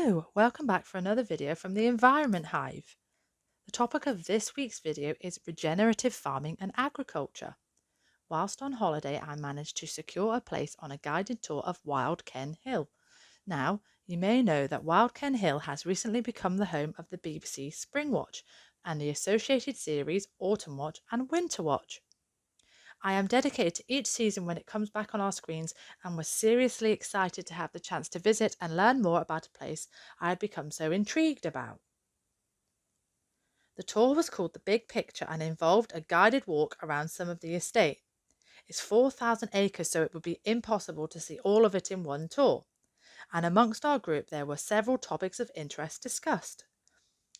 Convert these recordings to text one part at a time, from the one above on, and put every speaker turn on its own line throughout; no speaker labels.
Hello, welcome back for another video from the Environment Hive. The topic of this week's video is regenerative farming and agriculture. Whilst on holiday, I managed to secure a place on a guided tour of Wild Ken Hill. Now, you may know that Wild Ken Hill has recently become the home of the BBC Springwatch and the associated series Autumn Watch and Winter Watch. I am dedicated to each season when it comes back on our screens and was seriously excited to have the chance to visit and learn more about a place I had become so intrigued about. The tour was called The Big Picture and involved a guided walk around some of the estate. It's 4,000 acres, so it would be impossible to see all of it in one tour. And amongst our group, there were several topics of interest discussed.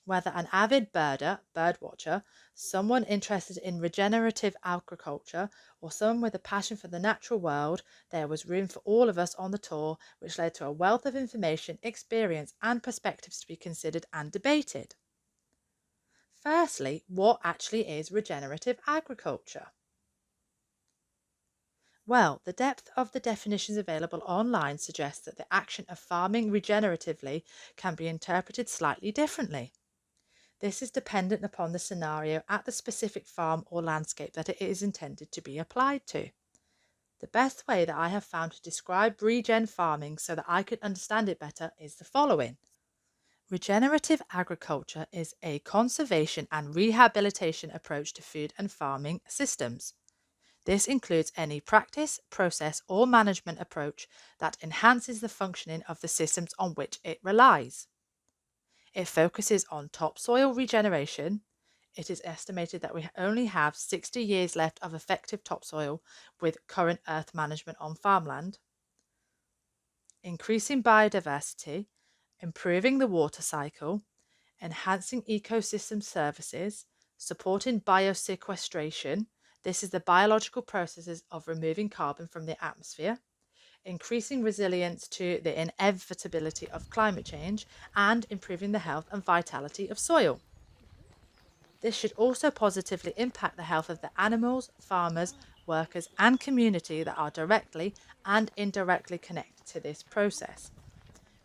Whether an avid bird watcher, someone interested in regenerative agriculture, or someone with a passion for the natural world, there was room for all of us on the tour, which led to a wealth of information, experience, and perspectives to be considered and debated. Firstly, what actually is regenerative agriculture? Well, the depth of the definitions available online suggests that the action of farming regeneratively can be interpreted slightly differently. This is dependent upon the scenario at the specific farm or landscape that it is intended to be applied to. The best way that I have found to describe regen farming so that I could understand it better is the following. Regenerative agriculture is a conservation and rehabilitation approach to food and farming systems. This includes any practice, process, or management approach that enhances the functioning of the systems on which it relies. It focuses on topsoil regeneration. It is estimated that we only have 60 years left of effective topsoil with current earth management on farmland. Increasing biodiversity, improving the water cycle, enhancing ecosystem services, supporting biosequestration. This is the biological processes of removing carbon from the atmosphere, increasing resilience to the inevitability of climate change, and improving the health and vitality of soil. This should also positively impact the health of the animals, farmers, workers, and community that are directly and indirectly connected to this process.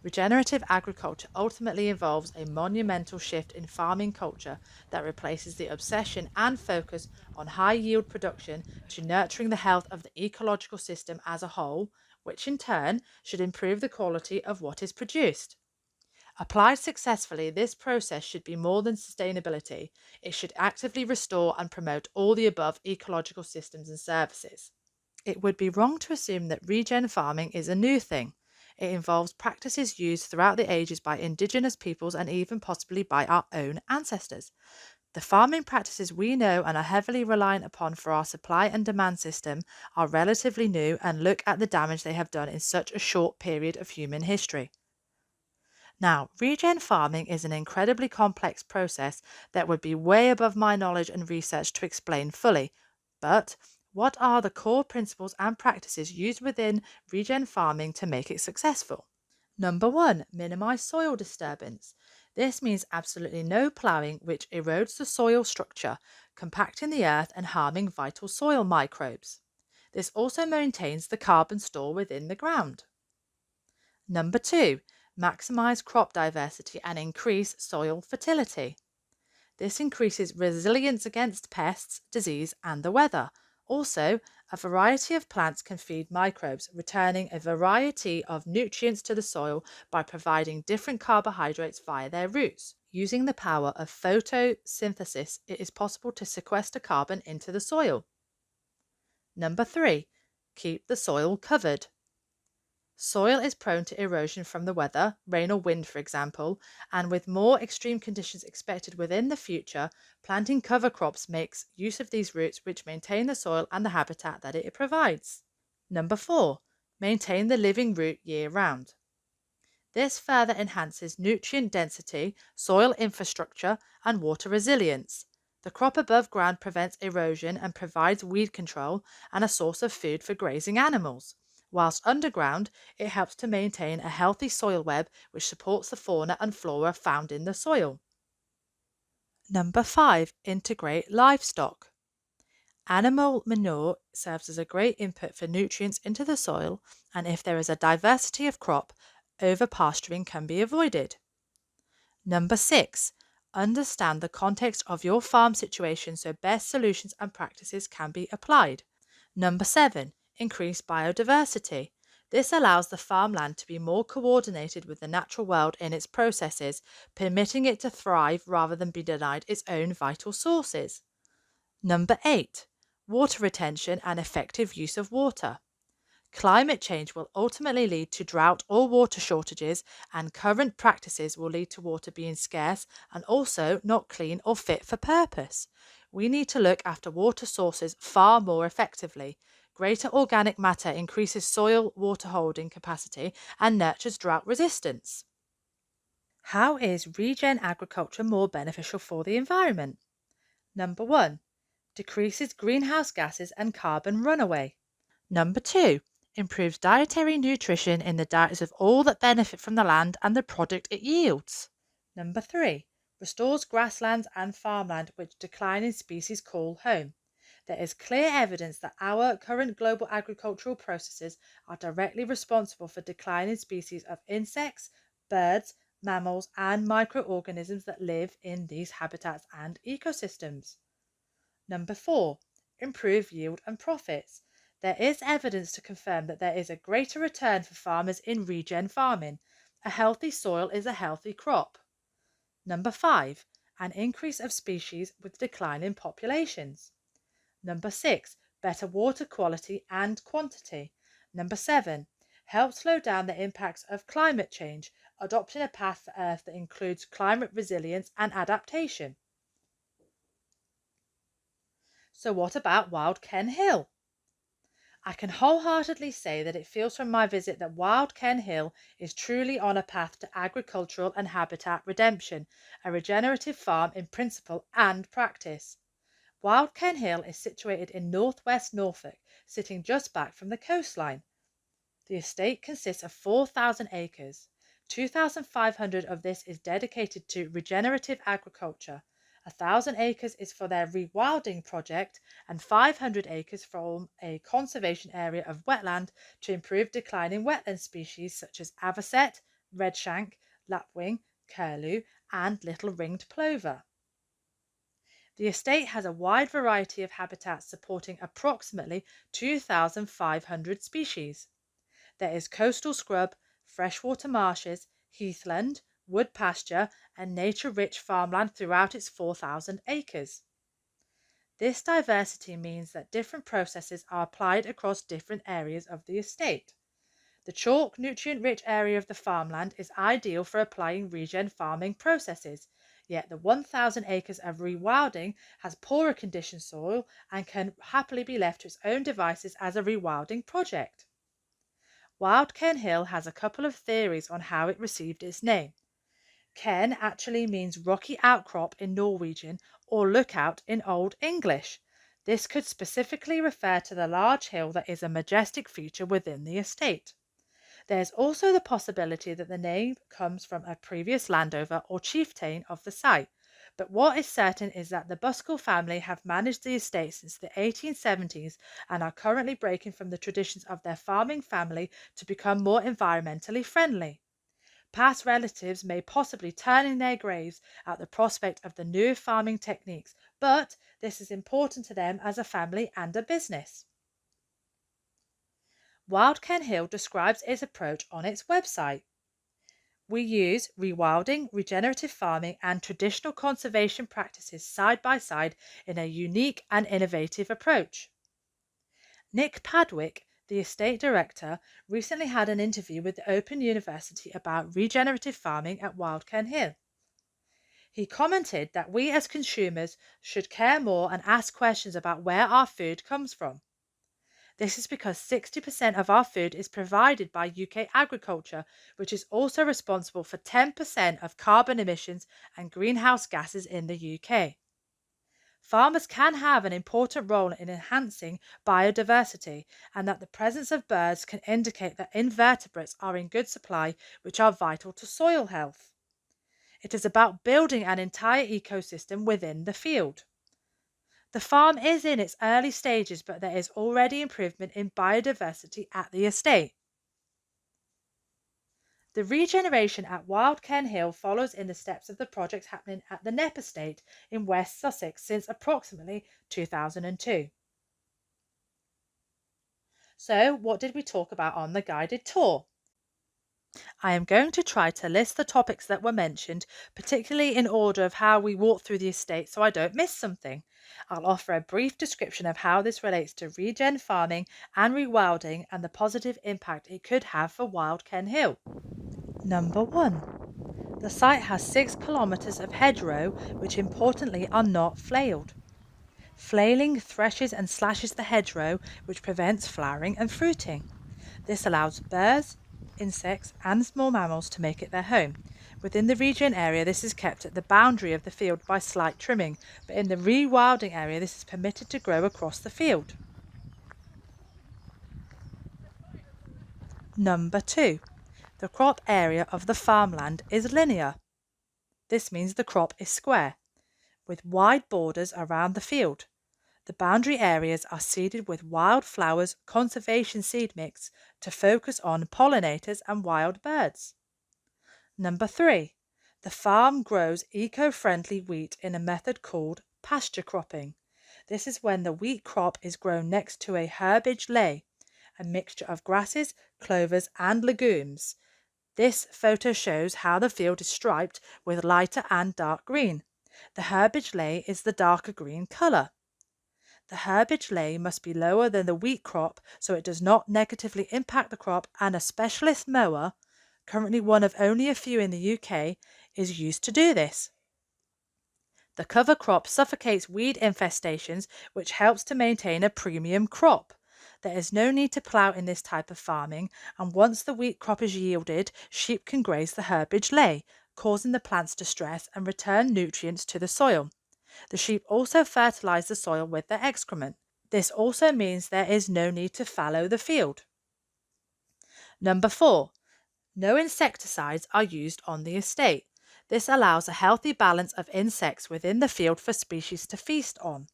Regenerative agriculture ultimately involves a monumental shift in farming culture that replaces the obsession and focus on high yield production to nurturing the health of the ecological system as a whole, which in turn should improve the quality of what is produced. Applied successfully, this process should be more than sustainability. It should actively restore and promote all the above ecological systems and services. It would be wrong to assume that regen farming is a new thing. It involves practices used throughout the ages by indigenous peoples and even possibly by our own ancestors. The farming practices we know and are heavily reliant upon for our supply and demand system are relatively new and look at the damage they have done in such a short period of human history. Now, regen farming is an incredibly complex process that would be way above my knowledge and research to explain fully. But what are the core principles and practices used within regen farming to make it successful? Number one, minimize soil disturbance. This means absolutely no ploughing, which erodes the soil structure, compacting the earth and harming vital soil microbes. This also maintains the carbon store within the ground. Number two, maximize crop diversity and increase soil fertility. This increases resilience against pests, disease, and the weather. Also, a variety of plants can feed microbes, returning a variety of nutrients to the soil by providing different carbohydrates via their roots. Using the power of photosynthesis, it is possible to sequester carbon into the soil. Number three, keep the soil covered. Soil is prone to erosion from the weather, rain or wind, for example, and with more extreme conditions expected within the future, planting cover crops makes use of these roots which maintain the soil and the habitat that it provides. Number four, maintain the living root year round. This further enhances nutrient density, soil infrastructure, and water resilience. The crop above ground prevents erosion and provides weed control and a source of food for grazing animals. Whilst underground, it helps to maintain a healthy soil web which supports the fauna and flora found in the soil. Number five, integrate livestock. Animal manure serves as a great input for nutrients into the soil, and if there is a diversity of crop, overpasturing can be avoided. Number 6, understand the context of your farm situation so best solutions and practices can be applied. Number 7, increase biodiversity. This allows the farmland to be more coordinated with the natural world in its processes, permitting it to thrive rather than be denied its own vital sources. Number 8, water retention and effective use of water. Climate change will ultimately lead to drought or water shortages, and current practices will lead to water being scarce and also not clean or fit for purpose. We need to look after water sources far more effectively. Greater organic matter increases soil water holding capacity and nurtures drought resistance. How is regen agriculture more beneficial for the environment? Number 1, decreases greenhouse gases and carbon runaway. Number 2, improves dietary nutrition in the diets of all that benefit from the land and the product it yields. Number 3, restores grasslands and farmland which declining species call home. There is clear evidence that our current global agricultural processes are directly responsible for declining species of insects, birds, mammals, and microorganisms that live in these habitats and ecosystems. Number 4, improve yield and profits. There is evidence to confirm that there is a greater return for farmers in regen farming. A healthy soil is a healthy crop. Number 5, an increase of species with declining populations. Number 6, better water quality and quantity. Number 7, help slow down the impacts of climate change, adopting a path for Earth that includes climate resilience and adaptation. So what about Wild Ken Hill? I can wholeheartedly say that it feels from my visit that Wild Ken Hill is truly on a path to agricultural and habitat redemption, a regenerative farm in principle and practice. Wild Ken Hill is situated in northwest Norfolk, sitting just back from the coastline. The estate consists of 4,000 acres. 2,500 of this is dedicated to regenerative agriculture. 1,000 acres is for their rewilding project, and 500 acres form a conservation area of wetland to improve declining wetland species such as avocet, redshank, lapwing, curlew, and little ringed plover. The estate has a wide variety of habitats supporting approximately 2,500 species. There is coastal scrub, freshwater marshes, heathland, wood pasture, and nature-rich farmland throughout its 4,000 acres. This diversity means that different processes are applied across different areas of the estate. The chalk, nutrient-rich area of the farmland is ideal for applying regen farming processes, yet the 1,000 acres of rewilding has poorer condition soil and can happily be left to its own devices as a rewilding project. Wild Ken Hill has a couple of theories on how it received its name. Ken actually means rocky outcrop in Norwegian or lookout in Old English. This could specifically refer to the large hill that is a majestic feature within the estate. There is also the possibility that the name comes from a previous landowner or chieftain of the site, but what is certain is that the Buskell family have managed the estate since the 1870s and are currently breaking from the traditions of their farming family to become more environmentally friendly. Past relatives may possibly turn in their graves at the prospect of the new farming techniques, but this is important to them as a family and a business. Wild Ken Hill describes its approach on its website. We use rewilding, regenerative farming, and traditional conservation practices side by side in a unique and innovative approach. Nick Padwick, the estate director, recently had an interview with the Open University about regenerative farming at Wild Ken Hill. He commented that we as consumers should care more and ask questions about where our food comes from. This is because 60% of our food is provided by UK agriculture, which is also responsible for 10% of carbon emissions and greenhouse gases in the UK. Farmers can have an important role in enhancing biodiversity, and that the presence of birds can indicate that invertebrates are in good supply, which are vital to soil health. It is about building an entire ecosystem within the field. The farm is in its early stages, but there is already improvement in biodiversity at the estate. The regeneration at Wild Ken Hill follows in the steps of the projects happening at the Knepp Estate in West Sussex since approximately 2002. So, what did we talk about on the guided tour? I am going to try to list the topics that were mentioned, particularly in order of how we walk through the estate so I don't miss something. I'll offer a brief description of how this relates to regen farming and rewilding and the positive impact it could have for Wild Ken Hill. Number 1. The site has 6 kilometres of hedgerow which importantly are not flailed. Flailing threshes and slashes the hedgerow which prevents flowering and fruiting. This allows birds, insects and small mammals to make it their home. Within the regen area this is kept at the boundary of the field by slight trimming, but in the rewilding area this is permitted to grow across the field. Number 2. The crop area of the farmland is linear. This means the crop is square, with wide borders around the field. The boundary areas are seeded with wildflowers conservation seed mix to focus on pollinators and wild birds. Number 3. The farm grows eco-friendly wheat in a method called pasture cropping. This is when the wheat crop is grown next to a herbage ley, a mixture of grasses, clovers and legumes. This photo shows how the field is striped with lighter and dark green. The herbage ley is the darker green colour. The herbage ley must be lower than the wheat crop so it does not negatively impact the crop, and a specialist mower, currently one of only a few in the UK, is used to do this. The cover crop suffocates weed infestations, which helps to maintain a premium crop. There is no need to plough in this type of farming, and once the wheat crop is yielded, sheep can graze the herbage ley, causing the plants to stress and return nutrients to the soil. The sheep also fertilise the soil with their excrement. This also means there is no need to fallow the field. Number 4. No insecticides are used on the estate. This allows a healthy balance of insects within the field for species to feast on.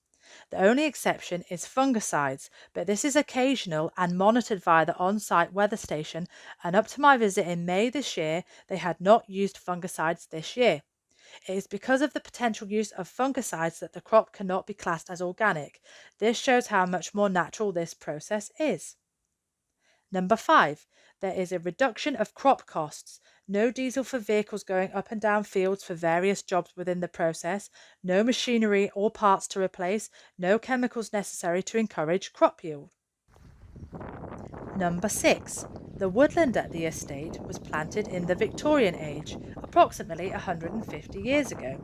The only exception is fungicides, but this is occasional and monitored via the on-site weather station, and up to my visit in May this year, they had not used fungicides this year. It is because of the potential use of fungicides that the crop cannot be classed as organic. This shows how much more natural this process is. Number 5. There is a reduction of crop costs. No diesel for vehicles going up and down fields for various jobs within the process, no machinery or parts to replace, no chemicals necessary to encourage crop yield. Number 6. The woodland at the estate was planted in the Victorian age, approximately 150 years ago.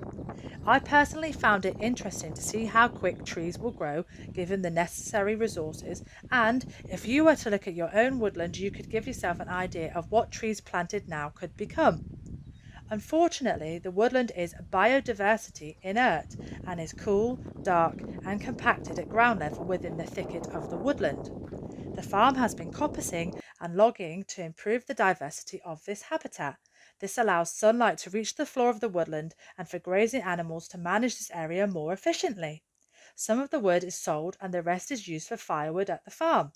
I personally found it interesting to see how quick trees will grow given the necessary resources, and if you were to look at your own woodland you could give yourself an idea of what trees planted now could become. Unfortunately, the woodland is biodiversity inert and is cool, dark and compacted at ground level within the thicket of the woodland. The farm has been coppicing and logging to improve the diversity of this habitat. This allows sunlight to reach the floor of the woodland and for grazing animals to manage this area more efficiently. Some of the wood is sold and the rest is used for firewood at the farm.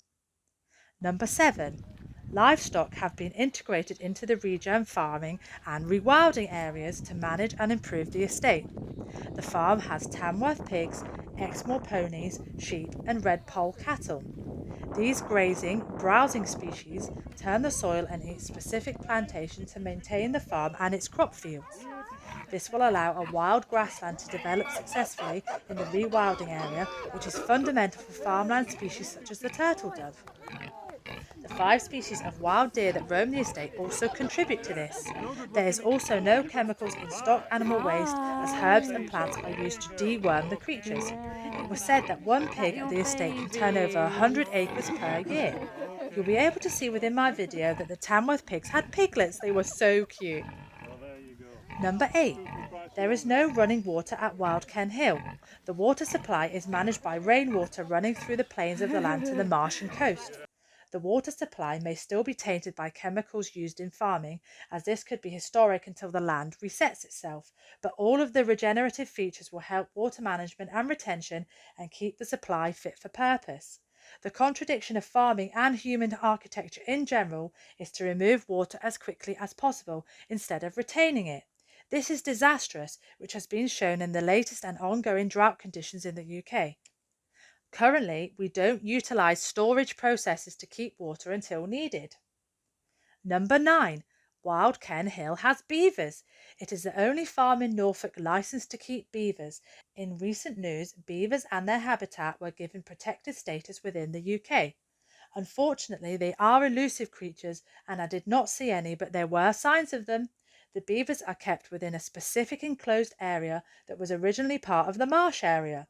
Number 7. Livestock have been integrated into the regen farming and rewilding areas to manage and improve the estate. The farm has Tamworth pigs, Exmoor ponies, sheep and red poll cattle. These grazing, browsing species turn the soil and eat specific plantation to maintain the farm and its crop fields. This will allow a wild grassland to develop successfully in the rewilding area, which is fundamental for farmland species such as the turtle dove. The 5 species of wild deer that roam the estate also contribute to this. There is also no chemicals in stock animal waste, as herbs and plants are used to deworm the creatures. It was said that one pig at the estate can turn over 100 acres per year. You'll be able to see within my video that the Tamworth pigs had piglets. They were so cute. Number 8. There is no running water at Wild Ken Hill. The water supply is managed by rainwater running through the plains of the land to the marsh and coast. The water supply may still be tainted by chemicals used in farming, as this could be historic until the land resets itself, but all of the regenerative features will help water management and retention and keep the supply fit for purpose. The contradiction of farming and human architecture in general is to remove water as quickly as possible instead of retaining it. This is disastrous, which has been shown in the latest and ongoing drought conditions in the UK. Currently, we don't utilise storage processes to keep water until needed. Number 9. Wild Ken Hill has beavers. It is the only farm in Norfolk licensed to keep beavers. In recent news, beavers and their habitat were given protected status within the UK. Unfortunately, they are elusive creatures and I did not see any, but there were signs of them. The beavers are kept within a specific enclosed area that was originally part of the marsh area.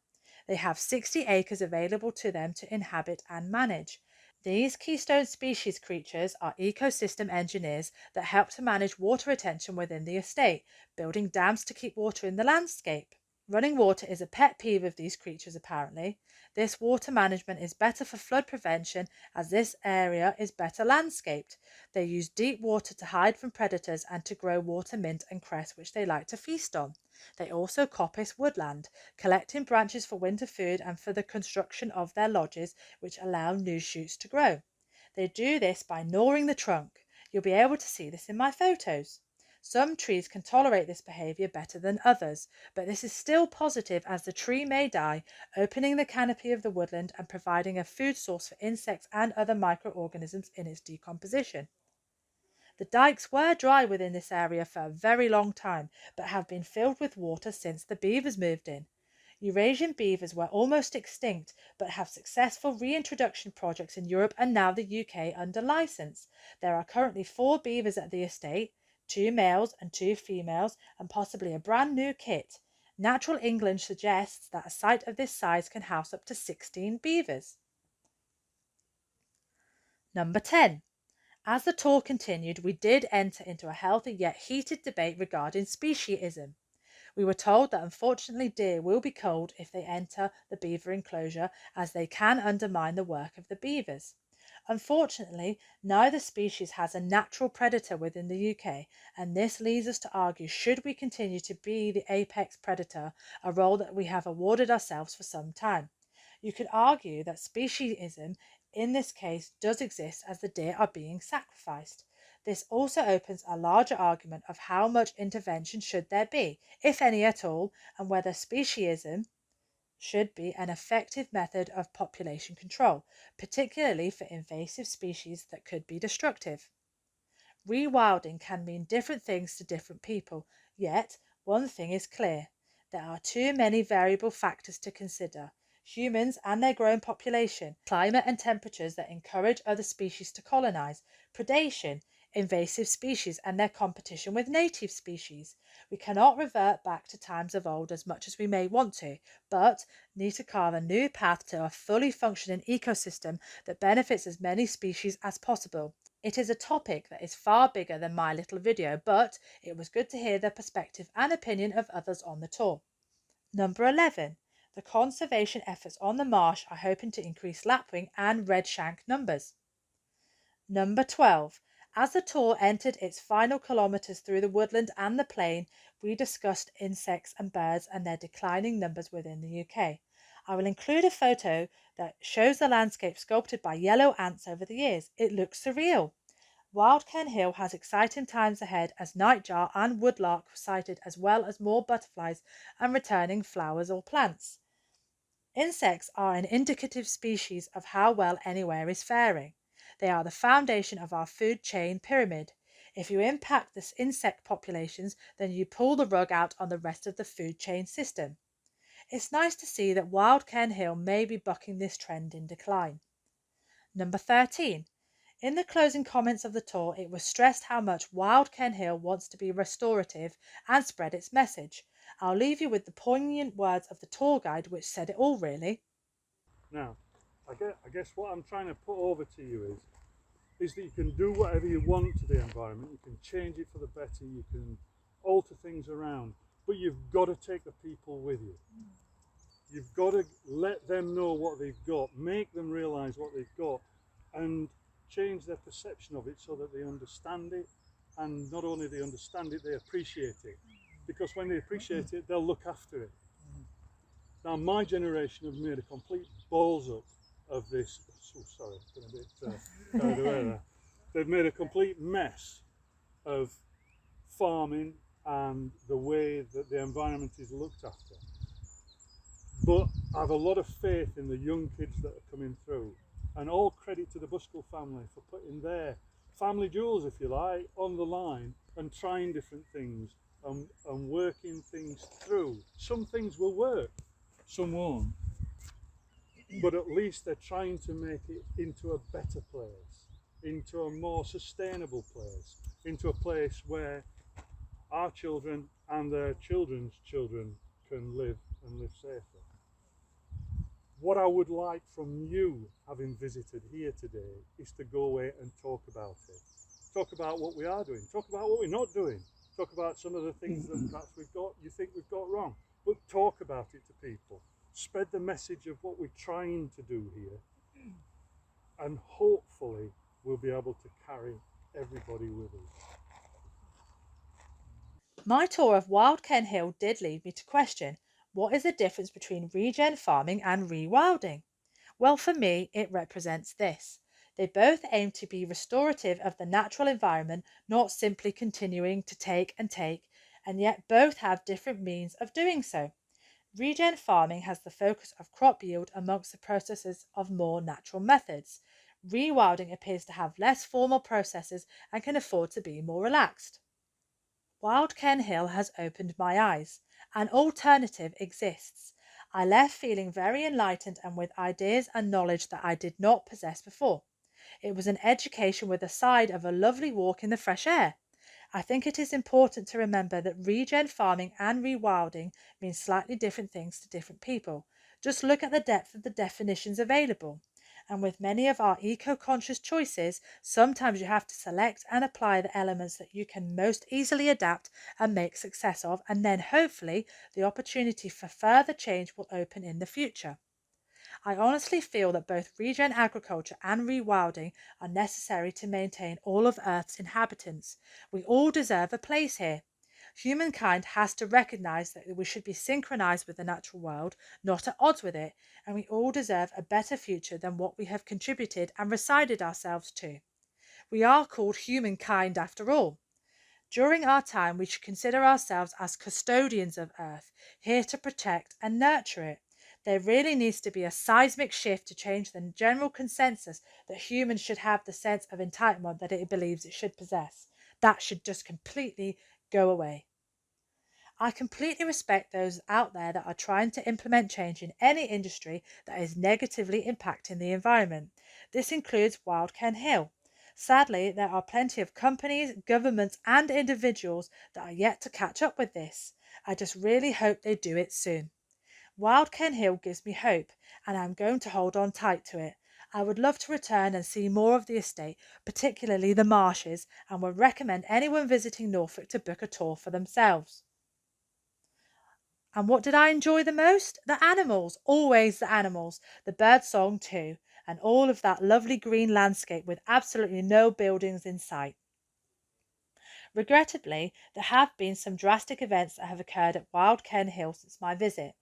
They have 60 acres available to them to inhabit and manage. These keystone species creatures are ecosystem engineers that help to manage water retention within the estate, building dams to keep water in the landscape. Running water is a pet peeve of these creatures apparently. This water management is better for flood prevention as this area is better landscaped. They use deep water to hide from predators and to grow water mint and cress which they like to feast on. They also coppice woodland, collecting branches for winter food and for the construction of their lodges which allow new shoots to grow. They do this by gnawing the trunk. You'll be able to see this in my photos. Some trees can tolerate this behaviour better than others, but this is still positive as the tree may die, opening the canopy of the woodland and providing a food source for insects and other microorganisms in its decomposition. The dikes were dry within this area for a very long time, but have been filled with water since the beavers moved in. Eurasian beavers were almost extinct, but have successful reintroduction projects in Europe and now the UK under licence. There are currently 4 beavers at the estate, 2 males and 2 females, and possibly a brand new kit. Natural England suggests that a site of this size can house up to 16 beavers. Number 10. As the tour continued, we did enter into a healthy yet heated debate regarding speciesism. We were told that unfortunately deer will be culled if they enter the beaver enclosure as they can undermine the work of the beavers. Unfortunately, neither species has a natural predator within the UK, and this leads us to argue should we continue to be the apex predator, a role that we have awarded ourselves for some time. You could argue that speciesism in this case does exist as the deer are being sacrificed. This also opens a larger argument of how much intervention should there be, if any at all, and whether speciesism should be an effective method of population control, particularly for invasive species that could be destructive. Rewilding can mean different things to different people, yet one thing is clear. There are too many variable factors to consider. Humans and their growing population, climate and temperatures that encourage other species to colonise, predation, invasive species and their competition with native species. We cannot revert back to times of old as much as we may want to, but need to carve a new path to a fully functioning ecosystem that benefits as many species as possible. It is a topic that is far bigger than my little video, but it was good to hear the perspective and opinion of others on the tour. Number 11. The conservation efforts on the marsh are hoping to increase lapwing and redshank numbers. Number 12. As the tour entered its final kilometres through the woodland and the plain, we discussed insects and birds and their declining numbers within the UK. I will include a photo that shows the landscape sculpted by yellow ants over the years. It looks surreal. Wild Ken Hill has exciting times ahead as nightjar and woodlark were sighted as well as more butterflies and returning flowers or plants. Insects are an indicative species of how well anywhere is faring. They are the foundation of our food chain pyramid. If you impact the insect populations, then you pull the rug out on the rest of the food chain system. It's nice to see that Wild Ken Hill may be bucking this trend in decline. Number 13. In the closing comments of the tour, it was stressed how much Wild Ken Hill wants to be restorative and spread its message. I'll leave you with the poignant words of the tour guide which said it all really.
Now, I guess what I'm trying to put over to you is that you can do whatever you want to the environment, you can change it for the better, you can alter things around, but you've got to take the people with you. You've got to let them know what they've got, make them realise what they've got, and change their perception of it so that they understand it, and not only they understand it, they appreciate it. Because when they appreciate it, they'll look after it. Now, my generation have made a complete balls up of this. Oh, sorry, been a bit carried away there. They've made a complete mess of farming and the way that the environment is looked after. But I have a lot of faith in the young kids that are coming through, and all credit to the Buskell family for putting their family jewels, if you like, on the line and trying different things and working things through. Some things will work, some won't, but at least they're trying to make it into a better place, into a more sustainable place, into a place where our children and their children's children can live and live safely. What I would like from you, having visited here today, is to go away and talk about it. Talk about what we are doing. Talk about what we're not doing. Talk about some of the things that perhaps you think we've got wrong. But talk about it to people. Spread the message of what we're trying to do here. And hopefully we'll be able to carry everybody with us.
My tour of Wild Ken Hill did lead me to question, what is the difference between regen farming and rewilding? Well, for me, it represents this. They both aim to be restorative of the natural environment, not simply continuing to take, and yet both have different means of doing so. Regen farming has the focus of crop yield amongst the processes of more natural methods. Rewilding appears to have less formal processes and can afford to be more relaxed. Wild Ken Hill has opened my eyes. An alternative exists. I left feeling very enlightened and with ideas and knowledge that I did not possess before. It was an education with a side of a lovely walk in the fresh air. I think it is important to remember that regen farming and rewilding mean slightly different things to different people. Just look at the depth of the definitions available. And with many of our eco-conscious choices, sometimes you have to select and apply the elements that you can most easily adapt and make success of, and then hopefully the opportunity for further change will open in the future. I honestly feel that both regen agriculture and rewilding are necessary to maintain all of Earth's inhabitants. We all deserve a place here. Humankind has to recognise that we should be synchronised with the natural world, not at odds with it, and we all deserve a better future than what we have contributed and resided ourselves to. We are called humankind after all. During our time, we should consider ourselves as custodians of Earth, here to protect and nurture it. There really needs to be a seismic shift to change the general consensus that humans should have the sense of entitlement that it believes it should possess. That should just completely go away. I completely respect those out there that are trying to implement change in any industry that is negatively impacting the environment. This includes Wild Ken Hill. Sadly, there are plenty of companies, governments, and individuals that are yet to catch up with this. I just really hope they do it soon. Wild Ken Hill gives me hope, and I'm going to hold on tight to it. I would love to return and see more of the estate, particularly the marshes, and would recommend anyone visiting Norfolk to book a tour for themselves. And what did I enjoy the most? The animals, always the animals, the bird song too, and all of that lovely green landscape with absolutely no buildings in sight. Regrettably, there have been some drastic events that have occurred at Wild Ken Hill since my visit.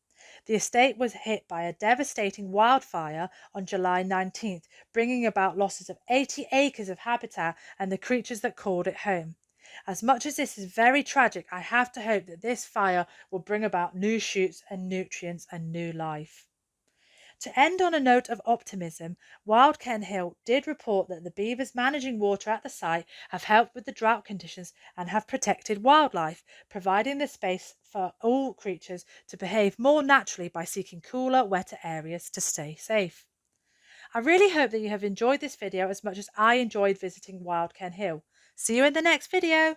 The estate was hit by a devastating wildfire on July 19th, bringing about losses of 80 acres of habitat and the creatures that called it home. As much as this is very tragic, I have to hope that this fire will bring about new shoots and nutrients and new life. To end on a note of optimism, Wild Ken Hill did report that the beavers managing water at the site have helped with the drought conditions and have protected wildlife, providing the space for all creatures to behave more naturally by seeking cooler, wetter areas to stay safe. I really hope that you have enjoyed this video as much as I enjoyed visiting Wild Ken Hill. See you in the next video!